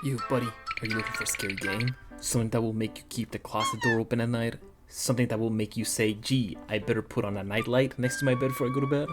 You, buddy, are you looking for a scary game? Something that will make you keep the closet door open at night? Something that will make you say, gee, I better put on a nightlight next to my bed before I go to bed?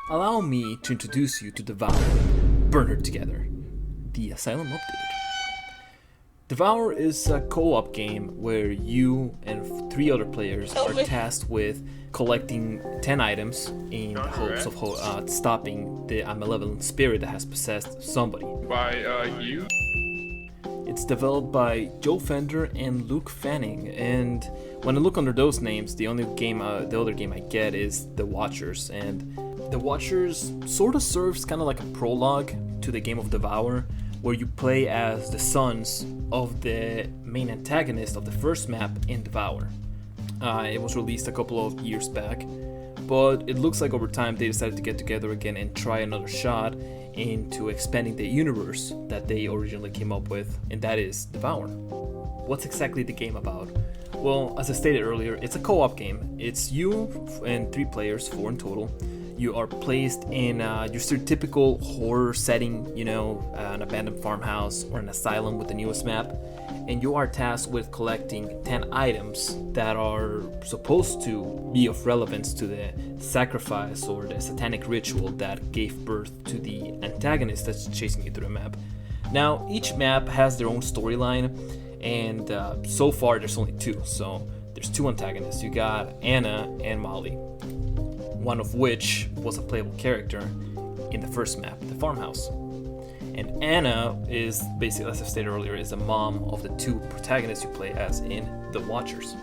Allow me to introduce you to Devour, Burn Her Together, the Asylum update. Devour is a co-op game where you and 3 other players are tasked with collecting 10 items in the hopes of stopping the malevolent spirit that has possessed somebody. By you? It's developed by Joe Fender and Luke Fanning, and when I look under those names, the other game I get is The Watchers, and The Watchers sort of serves kind of like a prologue to the game of Devour, where you play as the sons of the main antagonist of the first map in Devour. It was released a couple of years back, but it looks like over time they decided to get together again and try another shot into expanding the universe that they originally came up with, and that is Devour. What's exactly the game about? Well, as I stated earlier, it's a co-op game. It's you and 3 players, 4 in total. You are placed in your stereotypical horror setting, an abandoned farmhouse or an asylum with the newest map, and you are tasked with collecting 10 items that are supposed to be of relevance to the sacrifice or the satanic ritual that gave birth to the antagonist that's chasing you through the map. Now, each map has their own storyline, and so far there's only 2, so there's 2 antagonists. You got Anna and Molly, one of which was a playable character in the first map, the farmhouse. And Anna is basically, as I stated earlier, is the mom of the 2 protagonists you play as in The Watchers.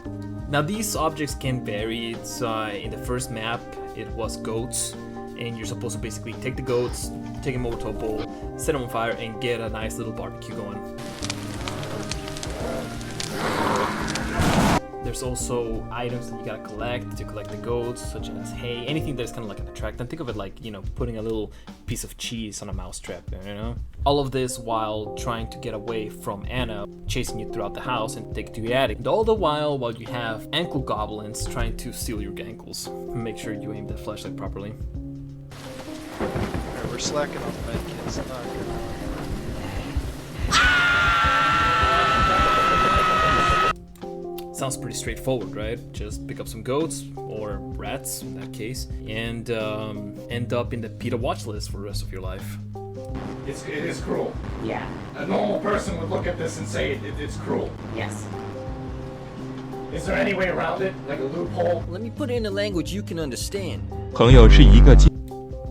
Now these objects can vary. It's, in the first map, it was goats, and you're supposed to basically take the goats, take them over to a bowl, set them on fire, and get a nice little barbecue going. There's also items that you gotta collect to collect the goats, such as hay, anything that's kind of like an attractant. Think of it like, putting a little piece of cheese on a mousetrap, All of this while trying to get away from Anna, chasing you throughout the house and take you to the attic. And all the while you have ankle goblins trying to steal your ankles. Make sure you aim that flashlight properly. Alright, we're slacking on the medkits. Not good. Sounds pretty straightforward, right? Just pick up some goats, or rats in that case, and end up in the PETA watch list for the rest of your life. It is cruel. Yeah. A normal person would look at this and say it's cruel. Yes. Is there any way around it? Like a loophole? Let me put it in a language you can understand. 朋友是一个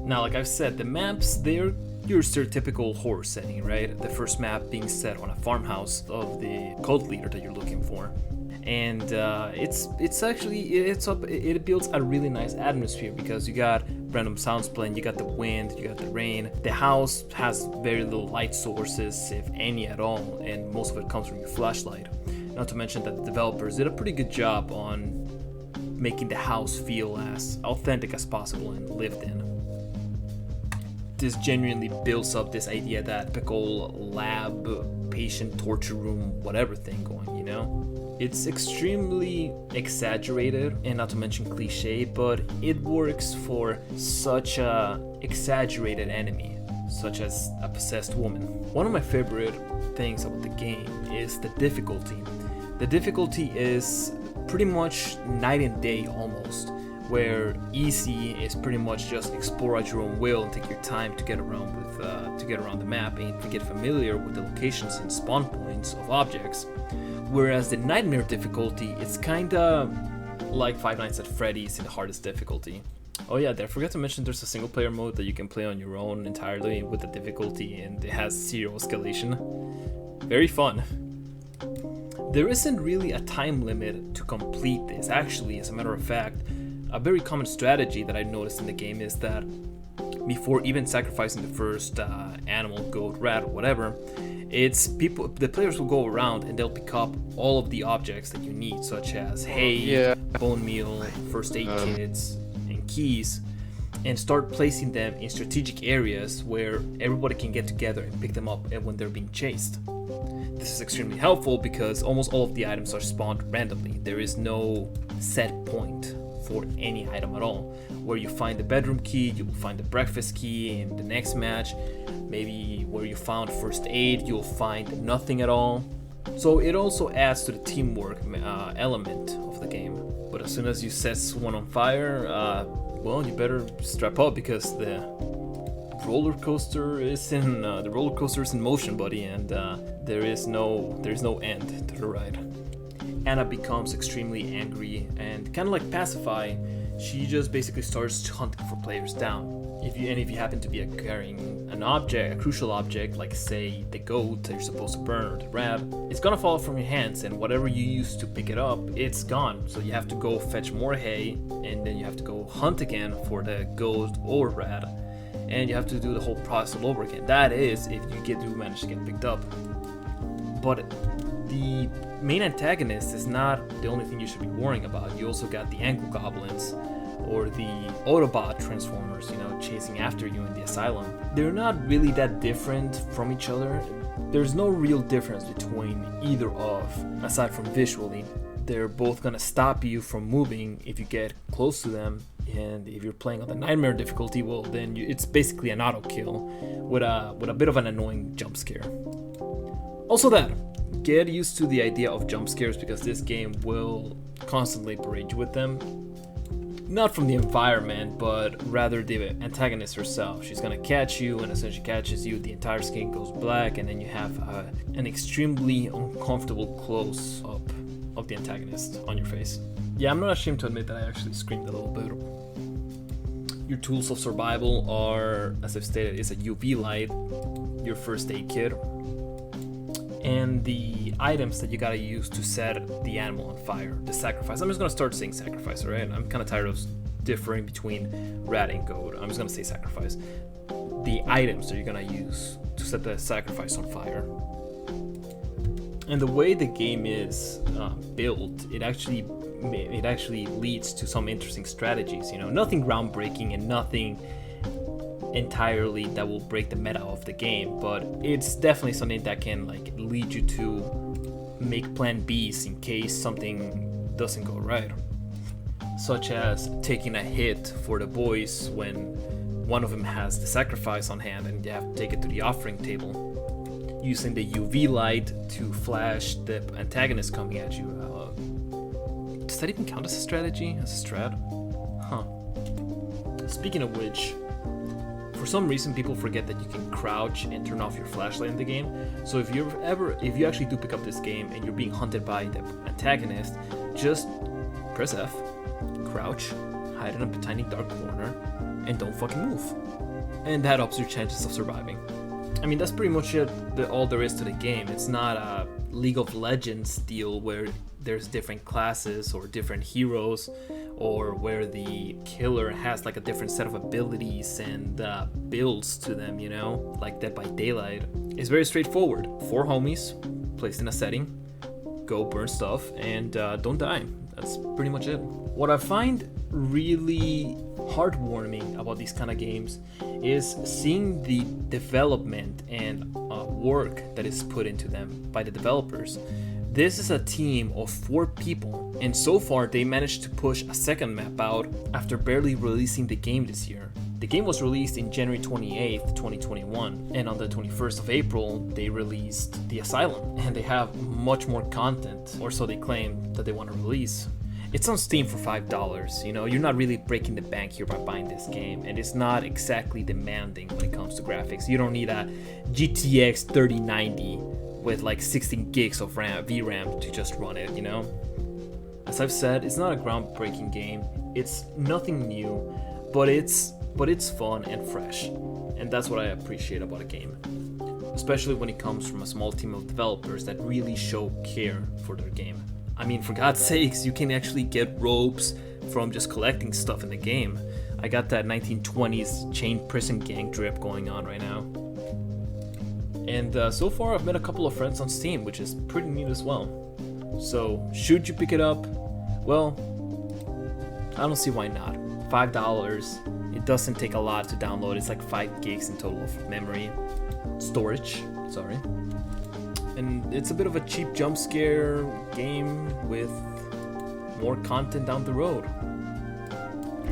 Now, like I've said, the maps, they're your stereotypical horror setting, right? The first map being set on a farmhouse of the cult leader that you're looking for. And it builds a really nice atmosphere because you got random sounds playing, you got the wind, you got the rain. The house has very little light sources, if any at all, and most of it comes from your flashlight. Not to mention that the developers did a pretty good job on making the house feel as authentic as possible and lived in. This genuinely builds up this idea that typical lab, patient, torture room, whatever thing going, It's extremely exaggerated and not to mention cliche, but it works for such a exaggerated enemy, such as a possessed woman. One of my favorite things about the game is the difficulty. The difficulty is pretty much night and day almost, where easy is pretty much just explore at your own will and take your time to get around the map and to get familiar with the locations and spawn points of objects. Whereas the nightmare difficulty, it's kinda like Five Nights at Freddy's in the hardest difficulty. Oh yeah, I forgot to mention there's a single player mode that you can play on your own entirely with the difficulty, and it has 0 escalation. Very fun. There isn't really a time limit to complete this. Actually, as a matter of fact, a very common strategy that I noticed in the game is that before even sacrificing the first animal, goat, rat, or whatever, the players will go around and they'll pick up all of the objects that you need, such as hay, bone meal, first aid kits, and keys, and start placing them in strategic areas where everybody can get together and pick them up when they're being chased. This is extremely helpful because almost all of the items are spawned randomly. There is no set point for any item at all. Where you find the bedroom key, you will find the breakfast key in the next match. Maybe where you found first aid, you'll find nothing at all. So it also adds to the teamwork element of the game. But as soon as you set one on fire, well, you better strap up, because the roller coaster is in motion, buddy, and there is no end to the ride. Anna becomes extremely angry, and kind of like Pacify, she just basically starts hunting for players down. If you happen to be carrying an object, a crucial object, like say the goat that you're supposed to burn, or the rat, it's gonna fall from your hands, and whatever you used to pick it up, it's gone. So you have to go fetch more hay, and then you have to go hunt again for the goat or rat, and you have to do the whole process all over again. That is, if you do manage to get picked up. But the main antagonist is not the only thing you should be worrying about. You also got the ankle goblins, or the Autobot transformers, chasing after you in the asylum. They're not really that different from each other. There's no real difference between either of, aside from visually. They're both gonna stop you from moving if you get close to them, and if you're playing on the Nightmare difficulty, well, then it's basically an auto kill with a bit of an annoying jump scare. Also get used to the idea of jump scares, because this game will constantly berate you with them. Not from the environment, but rather the antagonist herself. She's gonna catch you, and as soon as she catches you, the entire skin goes black, and then you have an extremely uncomfortable close-up of the antagonist on your face. Yeah, I'm not ashamed to admit that I actually screamed a little bit. Your tools of survival are, as I've stated, is a UV light, your first aid kit, and the items that you gotta use to set the animal on fire, the sacrifice. I'm just gonna start saying sacrifice, alright? I'm kind of tired of differing between rat and goat. I'm just gonna say sacrifice. The items that you're gonna use to set the sacrifice on fire. And the way the game is built, it actually leads to some interesting strategies. Nothing groundbreaking and nothing entirely that will break the meta of the game, but it's definitely something that can lead you to make plan Bs in case something doesn't go right, such as taking a hit for the boys when one of them has the sacrifice on hand and you have to take it to the offering table, using the UV light to flash the antagonist coming at you. Does that even count as a strategy, as a strat? Speaking of which, for some reason people forget that you can crouch and turn off your flashlight in the game. So if you actually do pick up this game and you're being hunted by the antagonist, just press F, crouch, hide in a tiny dark corner, and don't fucking move. And that ups your chances of surviving. I mean, that's pretty much it, all there is to the game. It's not a League of Legends deal where there's different classes or different heroes, or where the killer has a different set of abilities and builds to them, like Dead by Daylight. It's very straightforward. 4 homies placed in a setting, go burn stuff, and don't die. That's pretty much it. What I find really heartwarming about these kind of games is seeing the development and work that is put into them by the developers. This is a team of 4 people, and so far they managed to push a second map out after barely releasing the game this year. The game was released in January 28th, 2021, and on the 21st of April they released The Asylum, and they have much more content, or so they claim that they want to release. It's on Steam for $5, you're not really breaking the bank here by buying this game, and it's not exactly demanding when it comes to graphics. You don't need a GTX 3090 with 16 gigs of VRAM to just run it, As I've said, it's not a groundbreaking game, it's nothing new, but it's fun and fresh, and that's what I appreciate about a game. Especially when it comes from a small team of developers that really show care for their game. I mean, for God's sakes, you can actually get ropes from just collecting stuff in the game. I got that 1920s chain prison gang drip going on right now. And so far I've met a couple of friends on Steam, which is pretty neat as well. So, should you pick it up? Well, I don't see why not. $5, it doesn't take a lot to download. It's 5 gigs in total of memory. Storage, sorry. And it's a bit of a cheap jump scare game with more content down the road.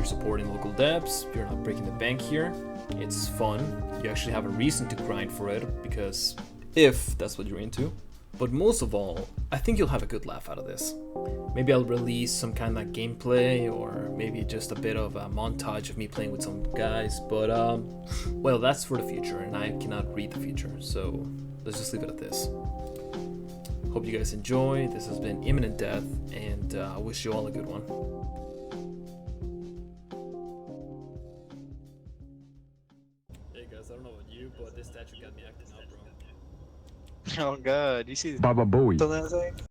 supporting local devs, you're not breaking the bank here, it's fun, you actually have a reason to grind for it, because if that's what you're into. But most of all, I think you'll have a good laugh out of this. Maybe I'll release some kind of gameplay, or maybe just a bit of a montage of me playing with some guys, but well, that's for the future, and I cannot read the future, so let's just leave it at this. Hope you guys enjoy. This has been Imminent Death, and I wish you all a good one. Hey guys, I don't know about you, but this statue got me acting up, bro. Oh god, you see Baba Bowie. on that thing?